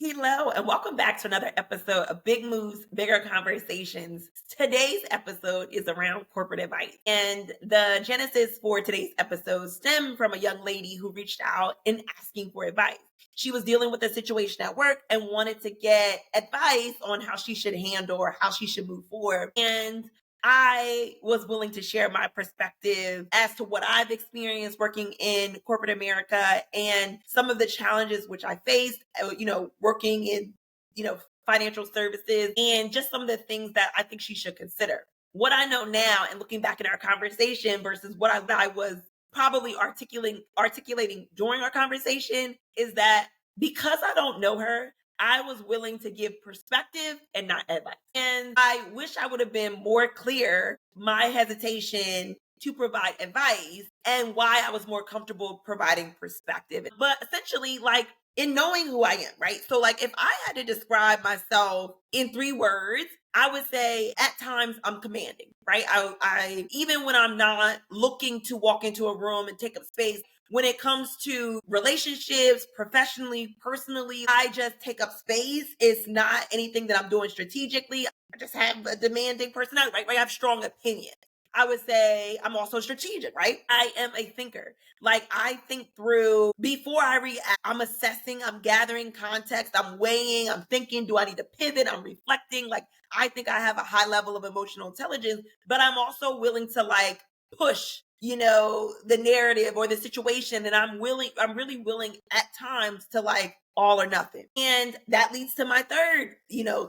Hello, and welcome back to another episode of Big Moves, Bigger Conversations. Today's episode is around corporate advice. And the genesis for today's episode stemmed from a young lady who reached out and asking for advice. She was dealing with a situation at work and wanted to get advice on how she should handle or how she should move forward. And I was willing to share my perspective as to what I've experienced working in corporate America and some of the challenges which I faced, working in, financial services and just some of the things that I think she should consider. What I know now and looking back in our conversation versus what I was probably articulating during our conversation is that because I don't know her, I was willing to give perspective and not advice. And I wish I would have been more clear my hesitation to provide advice and why I was more comfortable providing perspective. But essentially, like in knowing who I am, right? So, like, if I had to describe myself in 3 words, I would say at times I'm commanding, right? I even when I'm not looking to walk into a room and take up space, when it comes to relationships, professionally, personally, I just take up space. It's not anything that I'm doing strategically. I just have a demanding personality, right? I have strong opinions. I would say I'm also strategic, right? I am a thinker. Like I think through before I react, I'm assessing, I'm gathering context, I'm weighing, I'm thinking, do I need to pivot? I'm reflecting. Like I think I have a high level of emotional intelligence, but I'm also willing to like push the narrative or the situation, and I'm really willing at times to like all or nothing. And that leads to my third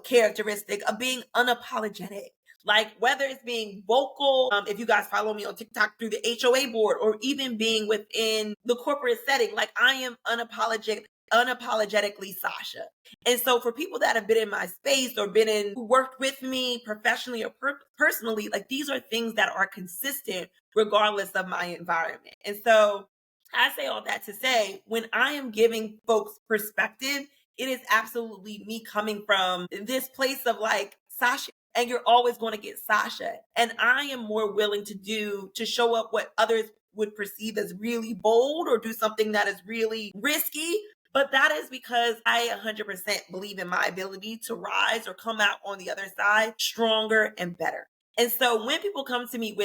characteristic of being unapologetic. Like whether it's being vocal, if you guys follow me on TikTok through the HOA board, or even being within the corporate setting, like I am unapologetically Sasha. And so for people that have been in my space or who worked with me professionally or personally, like these are things that are consistent regardless of my environment. And so I say all that to say, when I am giving folks perspective, it is absolutely me coming from this place of like, Sasha, and you're always going to get Sasha. And I am more willing to show up what others would perceive as really bold or do something that is really risky. But that is because I 100% believe in my ability to rise or come out on the other side stronger and better. And so when people come to me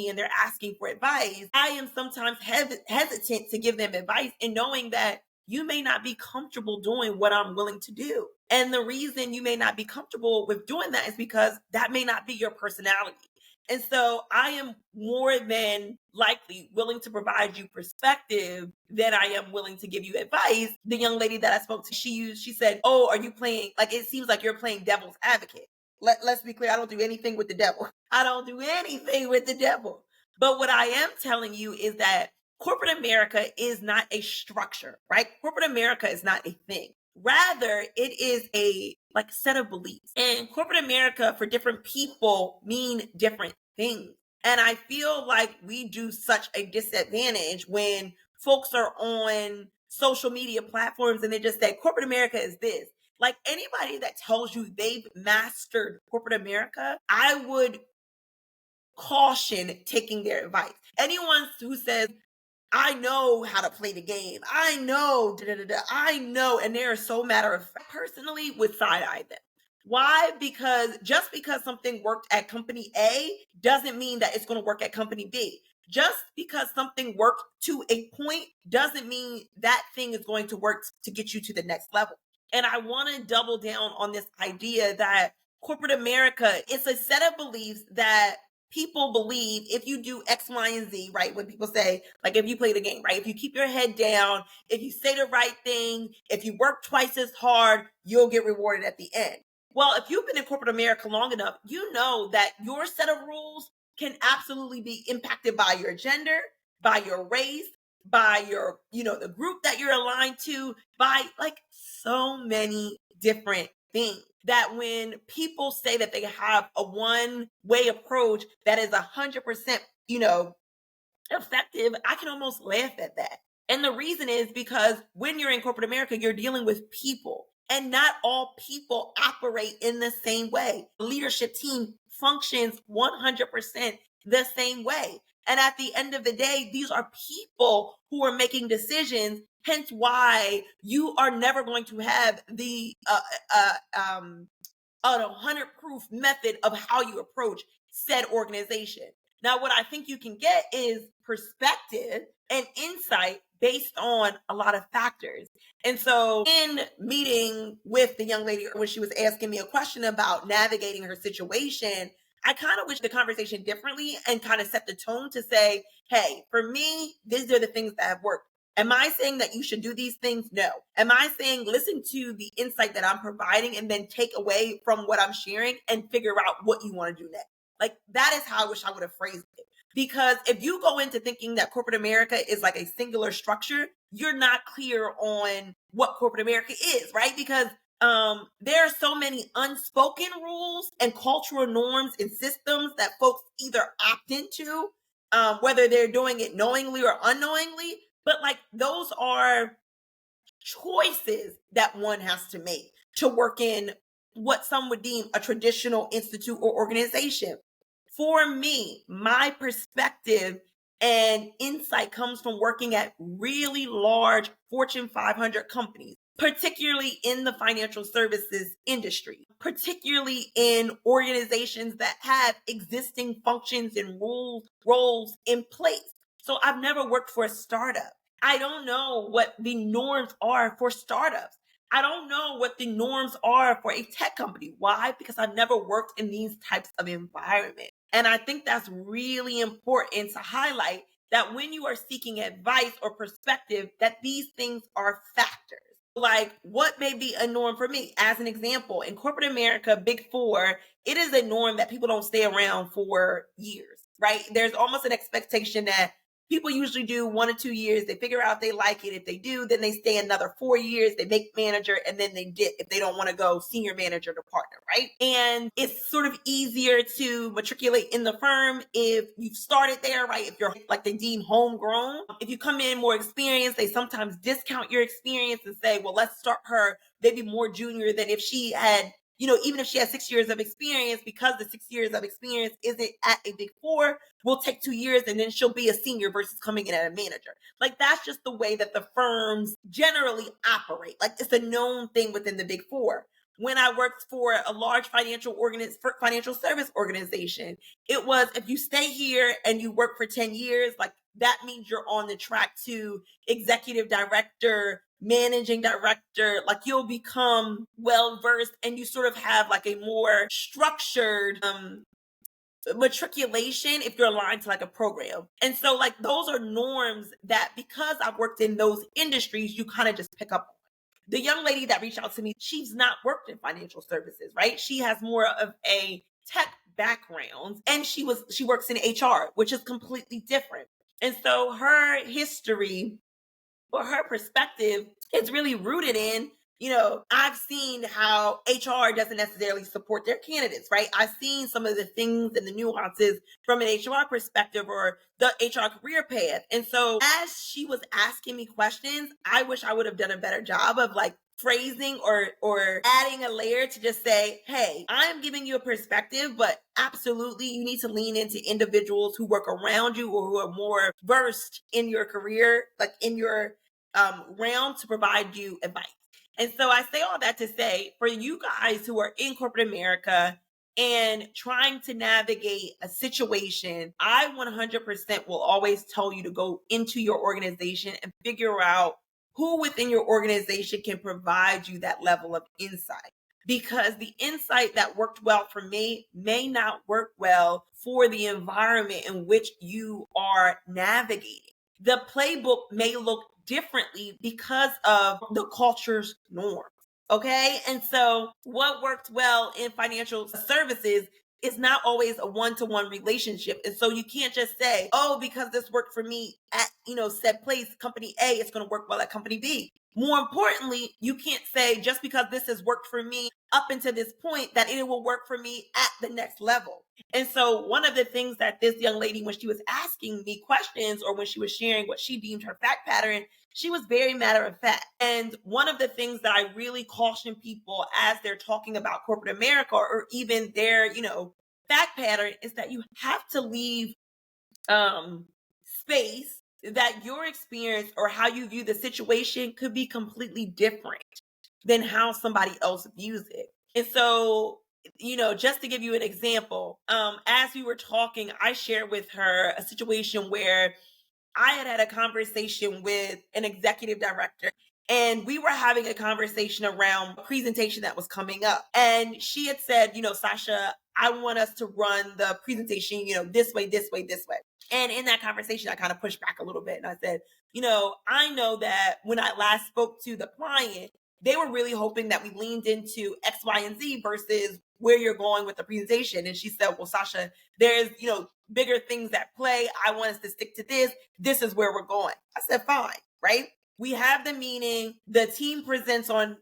and they're asking for advice, I am sometimes hesitant to give them advice and knowing that you may not be comfortable doing what I'm willing to do. And the reason you may not be comfortable with doing that is because that may not be your personality. And so I am more than likely willing to provide you perspective than I am willing to give you advice. The young lady that I spoke to, she said, "Oh, are you playing, like, it seems like you're playing devil's advocate." Let's be clear. I don't do anything with the devil. I don't do anything with the devil. But what I am telling you is that corporate America is not a structure, right? Corporate America is not a thing. Rather, it is a like set of beliefs. And corporate America for different people mean different things. And I feel like we do such a disadvantage when folks are on social media platforms and they just say corporate America is this. Like anybody that tells you they've mastered corporate America, I would caution taking their advice. Anyone who says, I know how to play the game, I know, I know, and they're so matter of fact, personally would side eye them. Why? Because just because something worked at company A doesn't mean that it's going to work at company B. Just because something worked to a point doesn't mean that thing is going to work to get you to the next level. And I want to double down on this idea that corporate America is a set of beliefs that people believe if you do X, Y, and Z, right? When people say, like, if you play the game, right? If you keep your head down, if you say the right thing, if you work twice as hard, you'll get rewarded at the end. Well, if you've been in corporate America long enough, you know that your set of rules can absolutely be impacted by your gender, by your race, by your, the group that you're aligned to, by like so many different things. That when people say that they have a one-way approach that is 100%, effective, I can almost laugh at that. And the reason is because when you're in corporate America, you're dealing with people. And not all people operate in the same way. The leadership team functions 100% the same way. And at the end of the day, these are people who are making decisions Hence why you are never going to have the a 100 proof method of how you approach said organization. Now, what I think you can get is perspective and insight based on a lot of factors. And so, in meeting with the young lady when she was asking me a question about navigating her situation, I kind of wish the conversation differently and kind of set the tone to say, hey, for me, these are the things that have worked. Am I saying that you should do these things? No. Am I saying listen to the insight that I'm providing and then take away from what I'm sharing and figure out what you want to do next? Like, that is how I wish I would have phrased it. Because if you go into thinking that corporate America is like a singular structure, you're not clear on what corporate America is, right? Because there are so many unspoken rules and cultural norms and systems that folks either opt into, whether they're doing it knowingly or unknowingly. But like, those are choices that one has to make to work in what some would deem a traditional institute or organization. For me, my perspective and insight comes from working at really large Fortune 500 companies, particularly in the financial services industry, particularly in organizations that have existing functions and roles in place. So I've never worked for a startup. I don't know what the norms are for startups. I don't know what the norms are for a tech company. Why? Because I've never worked in these types of environments. And I think that's really important to highlight, that when you are seeking advice or perspective, that these things are factors. Like, what may be a norm for me? As an example, in corporate America, Big Four, it is a norm that people don't stay around for years, right? There's almost an expectation that people usually do 1 or 2 years. They figure out they like it. If they do, then they stay another 4 years. They make manager, and then they dip if they don't want to go senior manager to partner, right? And it's sort of easier to matriculate in the firm if you've started there, right? If you're like they deem homegrown. If you come in more experienced, they sometimes discount your experience and say, well, let's start her maybe more junior than if she had, even if she has 6 years of experience, because the 6 years of experience isn't at a Big Four, we'll take 2 years and then she'll be a senior versus coming in at a manager. Like, that's just the way that the firms generally operate. Like, it's a known thing within the Big Four. When I worked for a large financial service organization, it was, if you stay here and you work for 10 years, like, that means you're on the track to executive director, managing director. Like, you'll become well versed and you sort of have like a more structured matriculation if you're aligned to like a program. And so, like, those are norms that, because I've worked in those industries, you kind of just pick up on. The young lady that reached out to me, she's not worked in financial services, right? She has more of a tech background, and she works in HR, which is completely different. And so her history or her perspective is really rooted in, I've seen how HR doesn't necessarily support their candidates, right? I've seen some of the things and the nuances from an HR perspective or the HR career path. And so as she was asking me questions, I wish I would have done a better job of like phrasing or adding a layer to just say, hey, I'm giving you a perspective, but absolutely you need to lean into individuals who work around you or who are more versed in your career, like in your realm, to provide you advice. And so I say all that to say, for you guys who are in corporate America and trying to navigate a situation, I 100% will always tell you to go into your organization and figure out who within your organization can provide you that level of insight. Because the insight that worked well for me may not work well for the environment in which you are navigating. The playbook may look differently because of the culture's norms. Okay. And so what worked well in financial services is not always a one-to-one relationship. And so you can't just say, oh, because this worked for me at, said place, company A, it's going to work well at company B. More importantly, you can't say just because this has worked for me up until this point that it will work for me at the next level. And so one of the things that this young lady, when she was asking me questions or when she was sharing what she deemed her fact pattern, she was very matter of fact. And one of the things that I really caution people as they're talking about corporate America or even their, fact pattern is that you have to leave space that your experience or how you view the situation could be completely different than how somebody else views it. And so, just to give you an example, as we were talking, I shared with her a situation where I had a conversation with an executive director, and we were having a conversation around a presentation that was coming up. And she had said, Sasha, I want us to run the presentation, this way, this way, this way. And in that conversation, I kind of pushed back a little bit and I said, I know that when I last spoke to the client, they were really hoping that we leaned into X, Y, and Z versus where you're going with the presentation. And she said, well, Sasha, there's, bigger things at play. I want us to stick to this. This is where we're going. I said, fine, right? We have the meeting. The team presents on,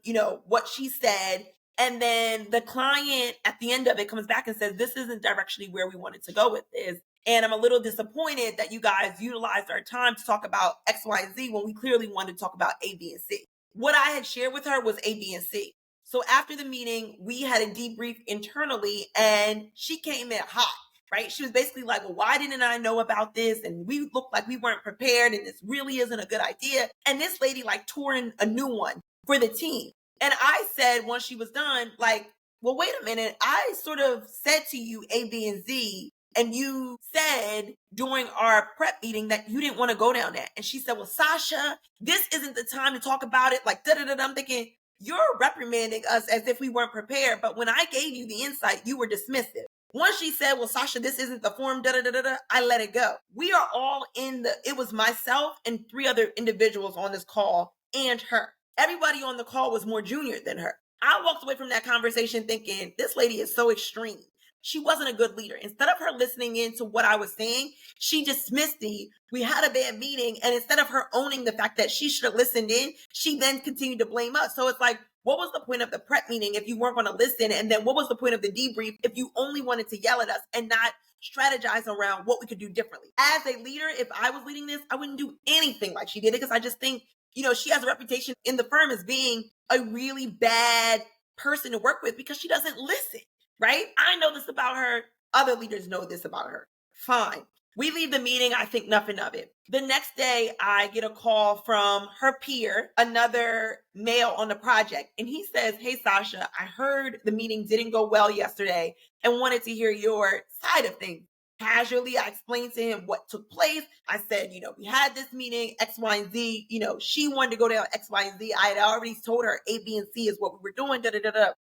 what she said. And then the client at the end of it comes back and says, this isn't directionally where we wanted to go with this. And I'm a little disappointed that you guys utilized our time to talk about X, Y, and Z when we clearly wanted to talk about A, B, and C. What I had shared with her was A, B, and C. So after the meeting, we had a debrief internally and she came in hot, right? She was basically like, well, why didn't I know about this? And we looked like we weren't prepared and this really isn't a good idea. And this lady tore in a new one for the team. And I said, once she was done, well, wait a minute. I sort of said to you A, B, and Z, and you said during our prep meeting that you didn't want to go down that. And she said, well, Sasha, this isn't the time to talk about it. I'm thinking, you're reprimanding us as if we weren't prepared. But when I gave you the insight, you were dismissive. Once she said, well, Sasha, this isn't the form, I let it go. We are all it was myself and 3 other individuals on this call and her. Everybody on the call was more junior than her. I walked away from that conversation thinking, this lady is so extreme. She wasn't a good leader. Instead of her listening into what I was saying, she dismissed me. We had a bad meeting. And instead of her owning the fact that she should have listened in, she then continued to blame us. So it's like, what was the point of the prep meeting if you weren't going to listen? And then what was the point of the debrief if you only wanted to yell at us and not strategize around what we could do differently? As a leader, if I was leading this, I wouldn't do anything like she did, because I just think, she has a reputation in the firm as being a really bad person to work with because she doesn't listen. Right? I know this about her. Other leaders know this about her. Fine. We leave the meeting. I think nothing of it. The next day, I get a call from her peer, another male on the project. And he says, hey, Sasha, I heard the meeting didn't go well yesterday and wanted to hear your side of things. Casually, I explained to him what took place. I said, we had this meeting, X, Y, and Z. She wanted to go down X, Y, and Z. I had already told her A, B, and C is what we were doing.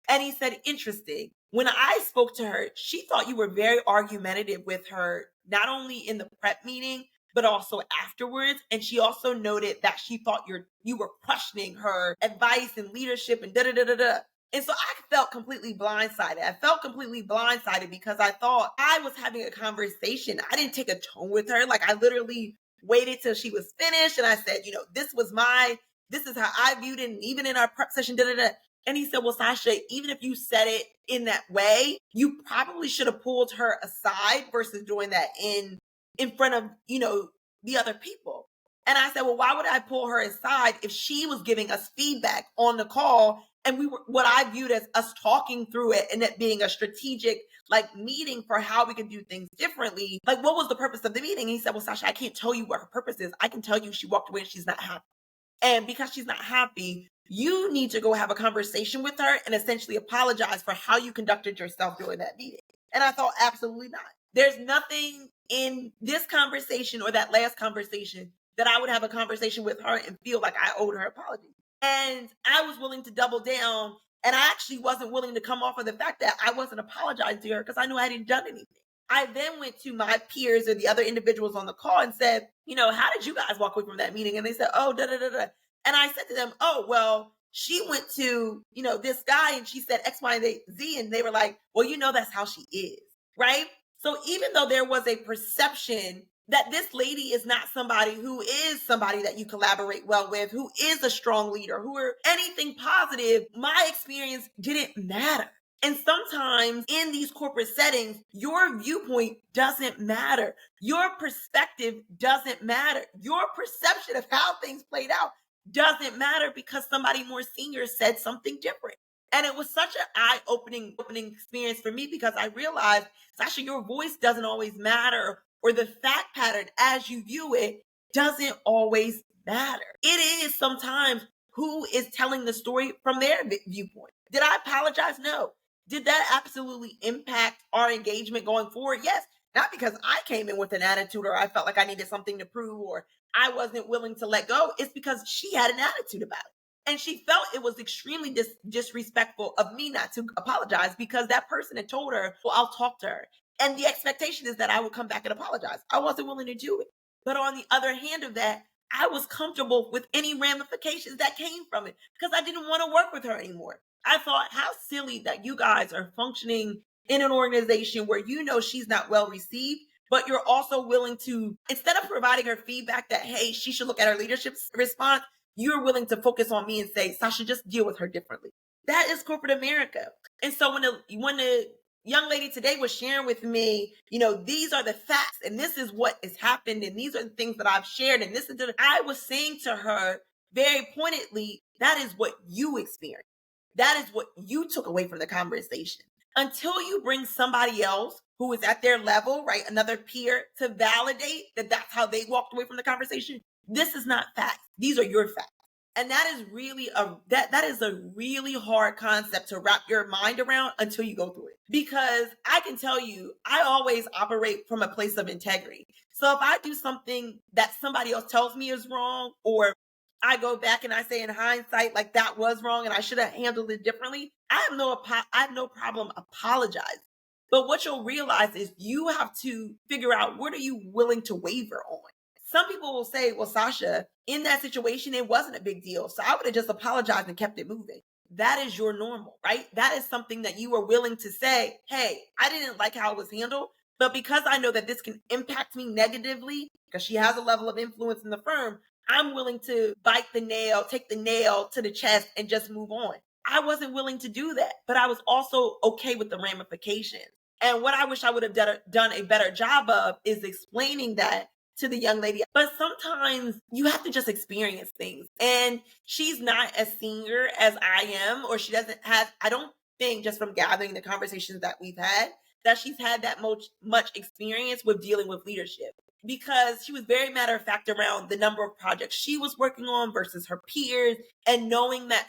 And he said, interesting. When I spoke to her, she thought you were very argumentative with her, not only in the prep meeting, but also afterwards. And she also noted that she thought you were questioning her advice and leadership and And so I felt completely blindsided. I felt completely blindsided because I thought I was having a conversation. I didn't take a tone with her. I literally waited till she was finished. And I said, this is how I viewed it. And even in our prep session, And he said, well, Sasha, even if you said it in that way, you probably should have pulled her aside versus doing that in front of, the other people. And I said, well, why would I pull her aside if she was giving us feedback on the call? And we were, what I viewed as us talking through it and it being a strategic meeting for how we could do things differently. What was the purpose of the meeting? And he said, well, Sasha, I can't tell you what her purpose is. I can tell you she walked away and she's not happy. And because she's not happy, you need to go have a conversation with her and essentially apologize for how you conducted yourself during that meeting. And I thought, absolutely not. There's nothing in this conversation or that last conversation that I would have a conversation with her and feel like I owed her apology. And I was willing to double down. And I actually wasn't willing to come off of the fact that I wasn't apologizing to her because I knew I hadn't done anything. I then went to my peers or the other individuals on the call and said, how did you guys walk away from that meeting? And they said, oh, And I said to them, oh, well, she went to, this guy and she said X, Y, and Z. And they were like, well, that's how she is. Right. So even though there was a perception that this lady is not somebody who is somebody that you collaborate well with, who is a strong leader, who are anything positive, my experience didn't matter. And sometimes in these corporate settings, your viewpoint doesn't matter. Your perspective doesn't matter. Your perception of how things played out doesn't matter because somebody more senior said something different. And it was such an eye-opening experience for me because I realized, Sasha, your voice doesn't always matter, or the fact pattern as you view it doesn't always matter. It is sometimes who is telling the story from their viewpoint. Did I apologize? No. Did that absolutely impact our engagement going forward? Yes. Not because I came in with an attitude or I felt like I needed something to prove or I wasn't willing to let go. It's because she had an attitude about it. And she felt it was extremely disrespectful of me not to apologize because that person had told her, well, I'll talk to her. And the expectation is that I would come back and apologize. I wasn't willing to do it. But on the other hand of that, I was comfortable with any ramifications that came from it because I didn't want to work with her anymore. I thought, how silly that you guys are functioning in an organization where you know she's not well received, but you're also willing to, instead of providing her feedback that, hey, she should look at her leadership response, you're willing to focus on me and say, Sasha, just deal with her differently. That is corporate America. And so when the young lady today was sharing with me, these are the facts and this is what has happened and these are the things that I've shared and I was saying to her very pointedly, that is what you experienced. That is what you took away from the conversation. Until you bring somebody else who is at their level, right, another peer, to validate that that's how they walked away from the conversation, this is not facts. These are your facts. And that is really that is a really hard concept to wrap your mind around until you go through it. Because I can tell you, I always operate from a place of integrity. So if I do something that somebody else tells me is wrong, or I go back and I say in hindsight, like that was wrong and I should have handled it differently, I have no problem apologizing. But what you'll realize is you have to figure out, what are you willing to waver on? Some people will say, well, Sasha, in that situation, it wasn't a big deal. So I would have just apologized and kept it moving. That is your normal, right? That is something that you are willing to say, hey, I didn't like how it was handled, but because I know that this can impact me negatively, because she has a level of influence in the firm, I'm willing to take the nail to the chest and just move on. I wasn't willing to do that, but I was also okay with the ramifications. And what I wish I would have done a better job of is explaining that to the young lady. But sometimes you have to just experience things. And she's not as senior as I am, or she doesn't have, I don't think, just from gathering the conversations that we've had, that she's had that much experience with dealing with leadership. Because she was very matter of fact around the number of projects she was working on versus her peers, and knowing that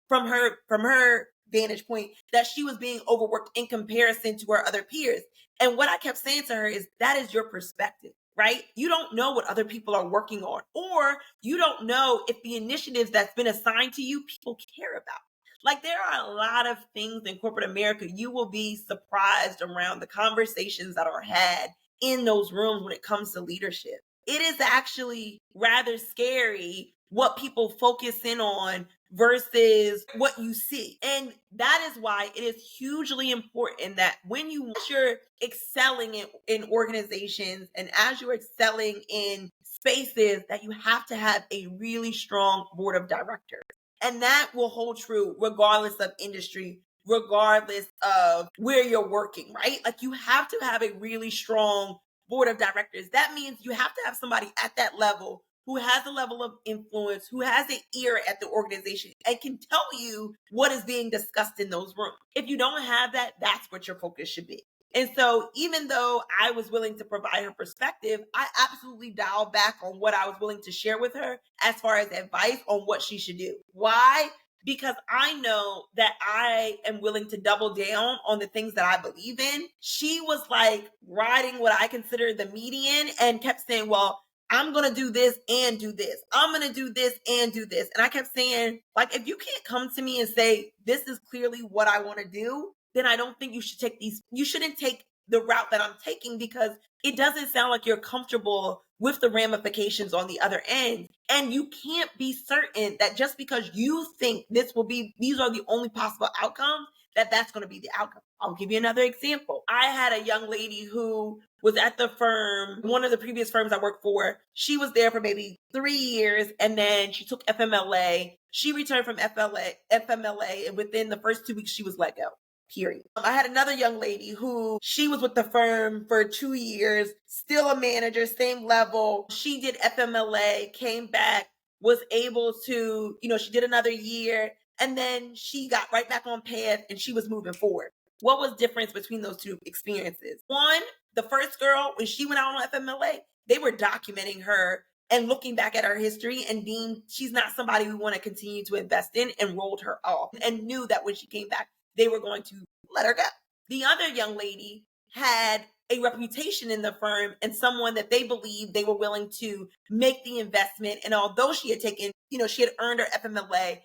from her vantage point, that she was being overworked in comparison to her other peers. And what I kept saying to her is, that is your perspective, right? You don't know what other people are working on, or you don't know if the initiatives that's been assigned to you, people care about. Like, there are a lot of things in corporate America. You will be surprised around the conversations that are had in those rooms when it comes to leadership. It is actually rather scary what people focus in on versus what you see. And that is why it is hugely important that when you're excelling in organizations and as you're excelling in spaces, that you have to have a really strong board of directors. And that will hold true regardless of industry, regardless of where you're working, right? Like, you have to have a really strong board of directors. That means you have to have somebody at that level who has a level of influence, who has an ear at the organization and can tell you what is being discussed in those rooms. If you don't have that, that's what your focus should be. And so even though I was willing to provide her perspective, I absolutely dialed back on what I was willing to share with her as far as advice on what she should do. Why? Because I know that I am willing to double down on the things that I believe in. She was like riding what I consider the median and kept saying, well, I'm going to do this and do this. I'm going to do this and do this. And I kept saying, like, if you can't come to me and say, this is clearly what I want to do, then I don't think you shouldn't take the route that I'm taking, because it doesn't sound like you're comfortable with the ramifications on the other end. And you can't be certain that just because you think these are the only possible outcomes, that's going to be the outcome. I'll give you another example. I had a young lady who was at the firm, one of the previous firms I worked for. She was there for maybe 3 years, and then she took FMLA. She returned from FMLA, and within the first 2 weeks, she was let go. Period. I had another young lady who, she was with the firm for 2 years, still a manager, same level. She did FMLA, came back, was able to, she did another year, and then she got right back on path and she was moving forward. What was difference between those two experiences? One, the first girl, when she went out on FMLA, they were documenting her and looking back at her history and deemed she's not somebody we want to continue to invest in, and rolled her off and knew that when she came back, they were going to let her go. The other young lady had a reputation in the firm and someone that they believed they were willing to make the investment. And although she had taken, she had earned her FMLA,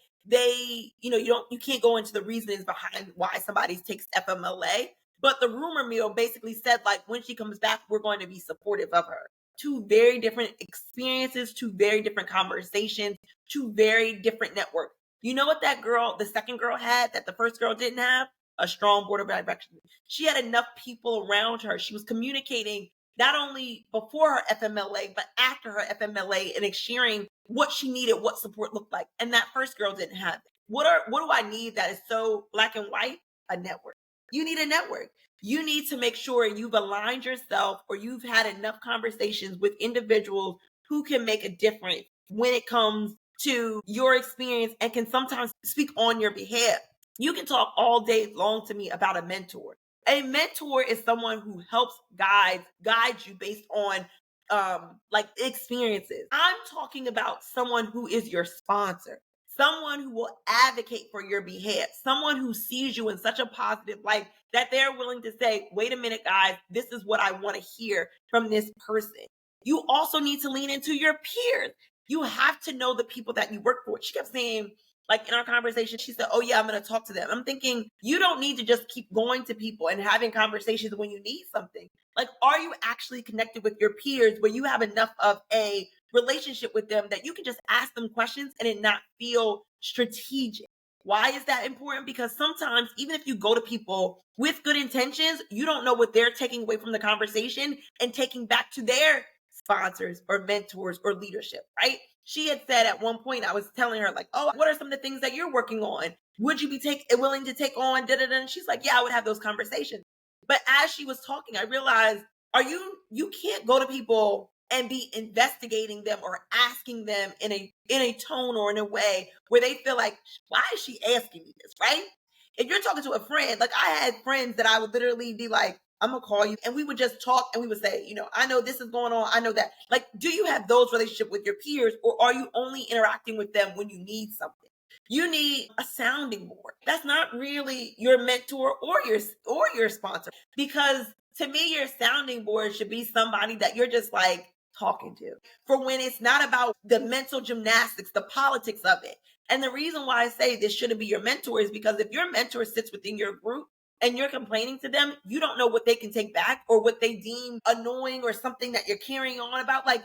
you can't go into the reasons behind why somebody takes FMLA. But the rumor mill basically said, like, when she comes back, we're going to be supportive of her. Two very different experiences, two very different conversations, two very different networks. You know what that girl, the second girl, had that the first girl didn't have? A strong board of direction. She had enough people around her. She was communicating not only before her FMLA, but after her FMLA, and sharing what she needed, what support looked like. And that first girl didn't have it. What do I need that is so black and white? A network. You need a network. You need to make sure you've aligned yourself, or you've had enough conversations with individuals who can make a difference when it comes to your experience and can sometimes speak on your behalf. You can talk all day long to me about a mentor. A mentor is someone who helps guide you based on like experiences. I'm talking about someone who is your sponsor, someone who will advocate for your behalf, someone who sees you in such a positive light that they're willing to say, wait a minute, guys, this is what I want to hear from this person. You also need to lean into your peers. You have to know the people that you work for. She kept saying, like in our conversation, she said, oh yeah, I'm going to talk to them. I'm thinking, you don't need to just keep going to people and having conversations when you need something. Like, are you actually connected with your peers where you have enough of a relationship with them that you can just ask them questions and it not feel strategic? Why is that important? Because sometimes, even if you go to people with good intentions, you don't know what they're taking away from the conversation and taking back to their sponsors or mentors or leadership, right? She had said at one point, I was telling her, like, oh, what are some of the things that you're working on? Would you be willing to take on da-da-da? And she's like, yeah, I would have those conversations. But as she was talking, I realized, you can't go to people and be investigating them or asking them in a tone or in a way where they feel like, why is she asking me this, right? If you're talking to a friend, like I had friends that I would literally be like, I'm gonna call you, and we would just talk and we would say, I know this is going on, I know that. Like, do you have those relationships with your peers, or are you only interacting with them when you need something? You need a sounding board. That's not really your mentor or your sponsor, because to me, your sounding board should be somebody that you're just like talking to, for when it's not about the mental gymnastics, the politics of it. And the reason why I say this shouldn't be your mentor is because if your mentor sits within your group and you're complaining to them, you don't know what they can take back or what they deem annoying or something that you're carrying on about. Like,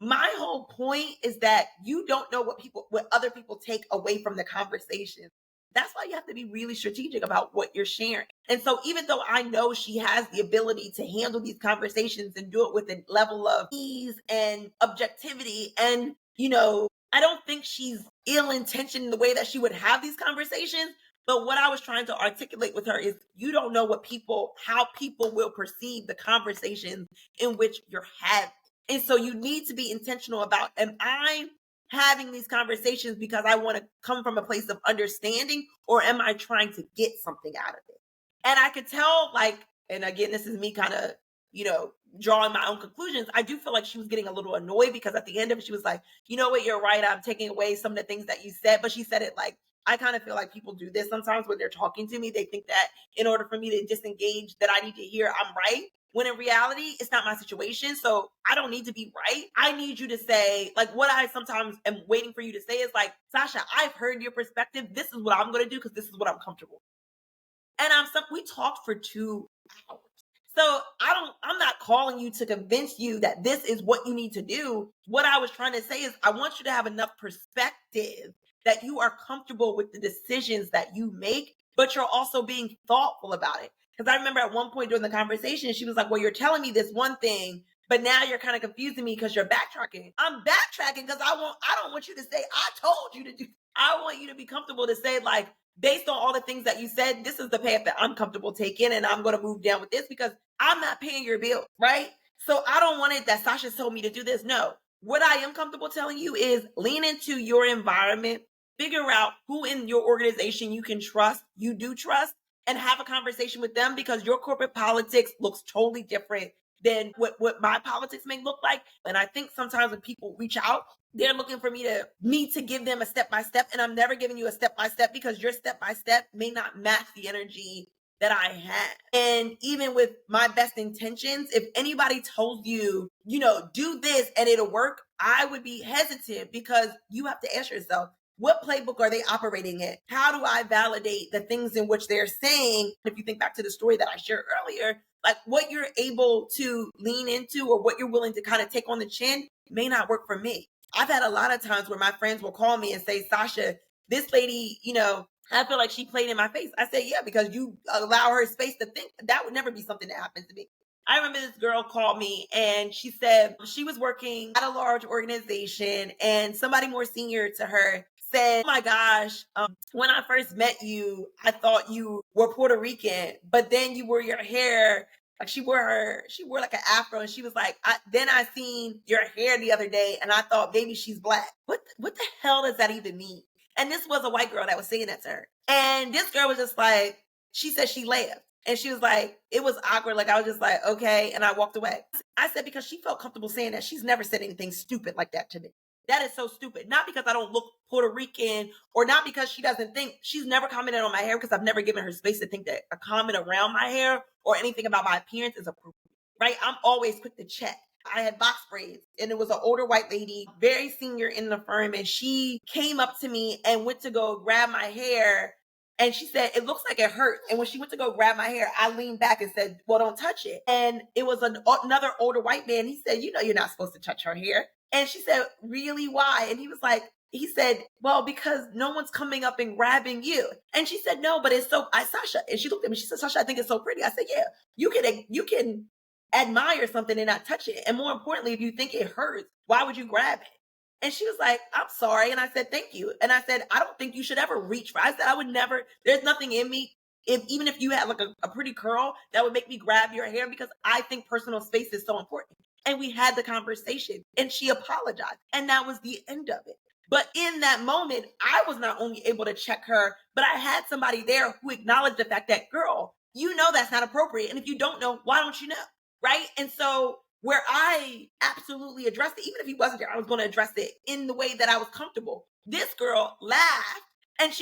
my whole point is that you don't know what other people take away from the conversation. That's why you have to be really strategic about what you're sharing. And so even though I know she has the ability to handle these conversations and do it with a level of ease and objectivity, and, I don't think she's ill-intentioned in the way that she would have these conversations. But what I was trying to articulate with her is, you don't know how people will perceive the conversations in which you're having. And so you need to be intentional about, am I having these conversations because I want to come from a place of understanding, or am I trying to get something out of it? And I could tell, like, and again, this is me kind of, drawing my own conclusions. I do feel like she was getting a little annoyed, because at the end of it, she was like, you know what, you're right, I'm taking away some of the things that you said. But she said it like, I kind of feel like people do this sometimes when they're talking to me. They think that in order for me to disengage, that I need to hear I'm right. When in reality, it's not my situation. So I don't need to be right. I need you to say, like, what I sometimes am waiting for you to say is like, Sasha, I've heard your perspective. This is what I'm going to do because this is what I'm comfortable with. And we talked for 2 hours. So I'm not calling you to convince you that this is what you need to do. What I was trying to say is, I want you to have enough perspective that you are comfortable with the decisions that you make, but you're also being thoughtful about it. Because I remember at one point during the conversation, she was like, well, you're telling me this one thing, but now you're kind of confusing me because you're backtracking. I'm backtracking because I don't want you to say, I told you to do. I want you to be comfortable to say, like, based on all the things that you said, this is the path that I'm comfortable taking, and I'm going to move down with this because I'm not paying your bill, right? So I don't want it that Sasha told me to do this. No, what I am comfortable telling you is lean into your environment, figure out who in your organization you can trust, you do trust, and have a conversation with them, because your corporate politics looks totally different than what my politics may look like. And I think sometimes when people reach out, they're looking for me to give them a step by step, and I'm never giving you a step by step, because your step by step may not match the energy that I have. And even with my best intentions, if anybody told you, do this and it'll work, I would be hesitant, because you have to ask yourself, what playbook are they operating in? How do I validate the things in which they're saying? If you think back to the story that I shared earlier, like what you're able to lean into or what you're willing to kind of take on the chin may not work for me. I've had a lot of times where my friends will call me and say, Sasha, this lady, I feel like she played in my face. I say, yeah, because you allow her space to think. That would never be something that happens to me. I remember this girl called me and she said she was working at a large organization, and somebody more senior to her said, oh my gosh, when I first met you, I thought you were Puerto Rican, but then you wore your hair, like she wore like an afro, and she was like, then I seen your hair the other day and I thought maybe she's black. What the hell does that even mean? And this was a white girl that was saying that to her. And this girl was just like, she said she laughed. And she was like, it was awkward. Like, I was just like, okay. And I walked away. I said, because she felt comfortable saying that. She's never said anything stupid like that to me. That is so stupid. Not because I don't look Puerto Rican, or not because she doesn't think. She's never commented on my hair, because I've never given her space to think that a comment around my hair or anything about my appearance is appropriate, right? I'm always quick to check. I had box braids, and it was an older white lady, very senior in the firm. And she came up to me and went to go grab my hair. And she said, it looks like it hurt. And when she went to go grab my hair, I leaned back and said, well, don't touch it. And it was another older white man. He said, you're not supposed to touch her hair. And she said, really, why? And he said, well, because no one's coming up and grabbing you. And she said, no, but it's Sasha. And she looked at me, she said, Sasha, I think it's so pretty. I said, yeah, you can admire something and not touch it. And more importantly, if you think it hurts, why would you grab it? And she was like, I'm sorry. And I said, thank you. And I said, I don't think you should ever reach for. I said, I would never, there's nothing in me. Even if you had like a pretty curl, that would make me grab your hair, because I think personal space is so important. And we had the conversation, and she apologized, and that was the end of it. But in that moment, I was not only able to check her, but I had somebody there who acknowledged the fact that, girl, that's not appropriate. And if you don't know, why don't you know? Right? And so where I absolutely addressed it, even if he wasn't there, I was going to address it in the way that I was comfortable. This girl laughed, and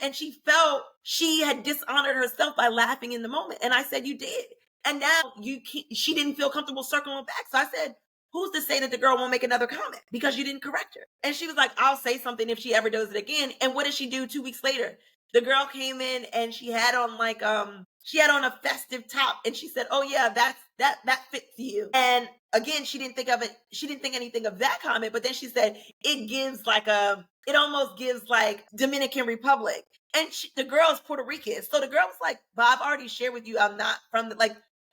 and she felt she had dishonored herself by laughing in the moment. And I said, you did. And now she didn't feel comfortable circling back. So I said, who's to say that the girl won't make another comment because you didn't correct her? And she was like, I'll say something if she ever does it again. And what did she do 2 weeks later? The girl came in and she had on a festive top, and she said, oh yeah, that fits you. And again, she didn't think of it. She didn't think anything of that comment, but then she said, it almost gives like Dominican Republic. And the girl is Puerto Rican. So the girl was like, but I've already shared with you, I'm not from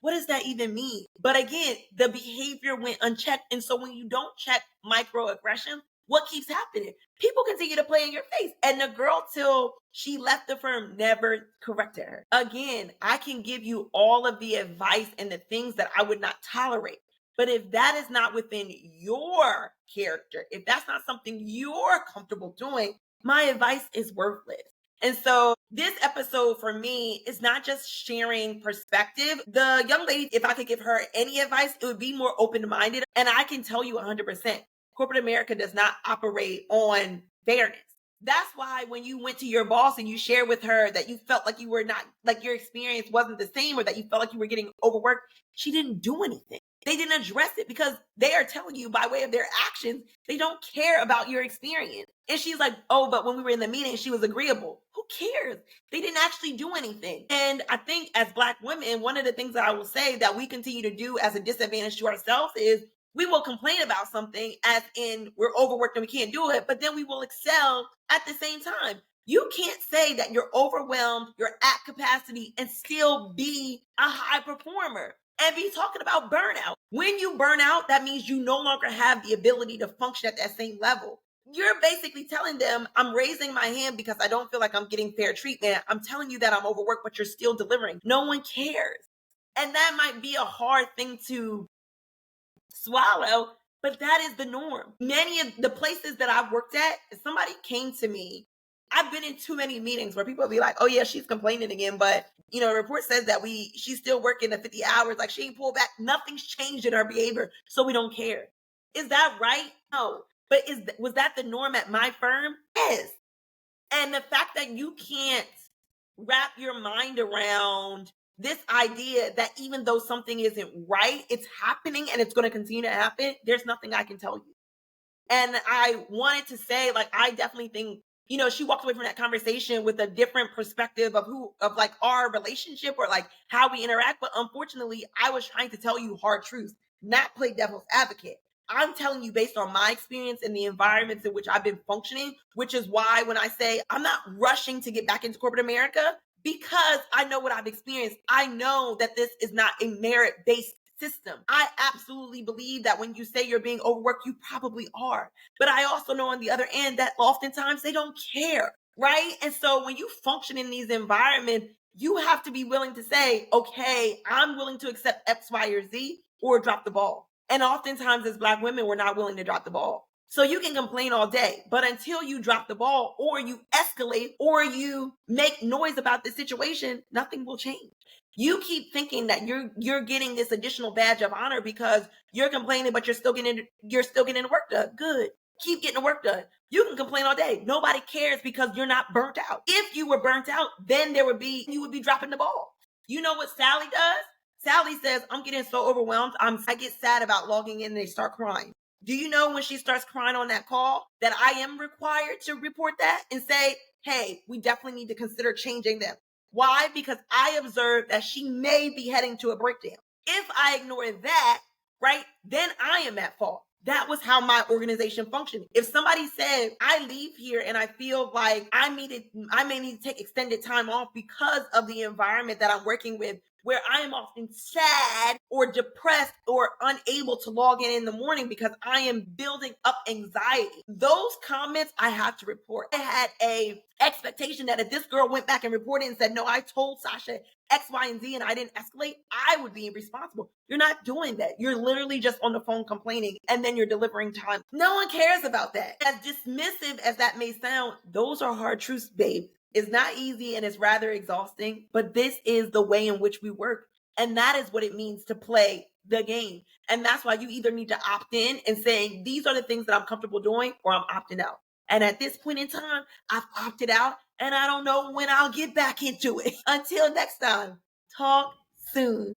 what does that even mean? But again, the behavior went unchecked. And so when you don't check microaggression, what keeps happening? People continue to play in your face. And the girl, till she left the firm, never corrected her. Again, I can give you all of the advice and the things that I would not tolerate. But if that is not within your character, if that's not something you're comfortable doing, my advice is worthless. And so this episode for me is not just sharing perspective. The young lady, if I could give her any advice, it would be more open-minded. And I can tell you 100%, corporate America does not operate on fairness. That's why when you went to your boss and you shared with her that you felt like you were not, like your experience wasn't the same, or that you felt like you were getting overworked, she didn't do anything. They didn't address it, because they are telling you by way of their actions, they don't care about your experience. And she's like, oh, but when we were in the meeting, she was agreeable. Who cares? They didn't actually do anything. And I think as Black women, one of the things that I will say that we continue to do as a disadvantage to ourselves is we will complain about something as in we're overworked and we can't do it, but then we will excel at the same time. You can't say that you're overwhelmed, you're at capacity, and still be a high performer and be talking about burnout. When you burn out, that means you no longer have the ability to function at that same level. You're basically telling them, I'm raising my hand because I don't feel like I'm getting fair treatment. I'm telling you that I'm overworked, but you're still delivering. No one cares. And that might be a hard thing to swallow, but that is the norm. Many of the places that I've worked at, somebody came to me I've been in too many meetings where people be like, oh yeah, she's complaining again, but the report says that she's still working the 50 hours, like she ain't pulled back, nothing's changed in her behavior, so we don't care. Is that right? No. But was that the norm at my firm? Yes. And the fact that you can't wrap your mind around this idea that even though something isn't right, it's happening and it's going to continue to happen, there's nothing I can tell you. And I wanted to say, like, I definitely think, she walked away from that conversation with a different perspective of like our relationship or like how we interact. But unfortunately, I was trying to tell you hard truths, not play devil's advocate. I'm telling you based on my experience and the environments in which I've been functioning, which is why when I say I'm not rushing to get back into corporate America, because I know what I've experienced. I know that this is not a merit-based system. I absolutely believe that when you say you're being overworked, you probably are. But I also know on the other end that oftentimes they don't care, right? And so when you function in these environments, you have to be willing to say, okay, I'm willing to accept X, Y, or Z, or drop the ball. And oftentimes as Black women, we're not willing to drop the ball. So you can complain all day, but until you drop the ball or you escalate or you make noise about the situation, nothing will change. You keep thinking that you're getting this additional badge of honor because you're complaining, but you're still getting the work done. Good. Keep getting the work done. You can complain all day. Nobody cares because you're not burnt out. If you were burnt out, then you would be dropping the ball. You know what Sally does? Sally says, I'm getting so overwhelmed. I get sad about logging in and they start crying. Do you know when she starts crying on that call that I am required to report that and say, hey, we definitely need to consider changing them. Why? Because I observed that she may be heading to a breakdown. If I ignore that, right, then I am at fault. That was how my organization functioned. If somebody said, I leave here and I feel like I may need to take extended time off because of the environment that I'm working with, where I am often sad or depressed or unable to log in the morning because I am building up anxiety. Those comments I have to report. I had a expectation that if this girl went back and reported and said, no, I told Sasha X, Y, and Z and I didn't escalate, I would be responsible. You're not doing that. You're literally just on the phone complaining and then you're delivering time. No one cares about that. As dismissive as that may sound, those are hard truths, babe. It's not easy and it's rather exhausting, but this is the way in which we work. And that is what it means to play the game. And that's why you either need to opt in and saying, these are the things that I'm comfortable doing, or I'm opting out. And at this point in time, I've opted out and I don't know when I'll get back into it. Until next time, talk soon.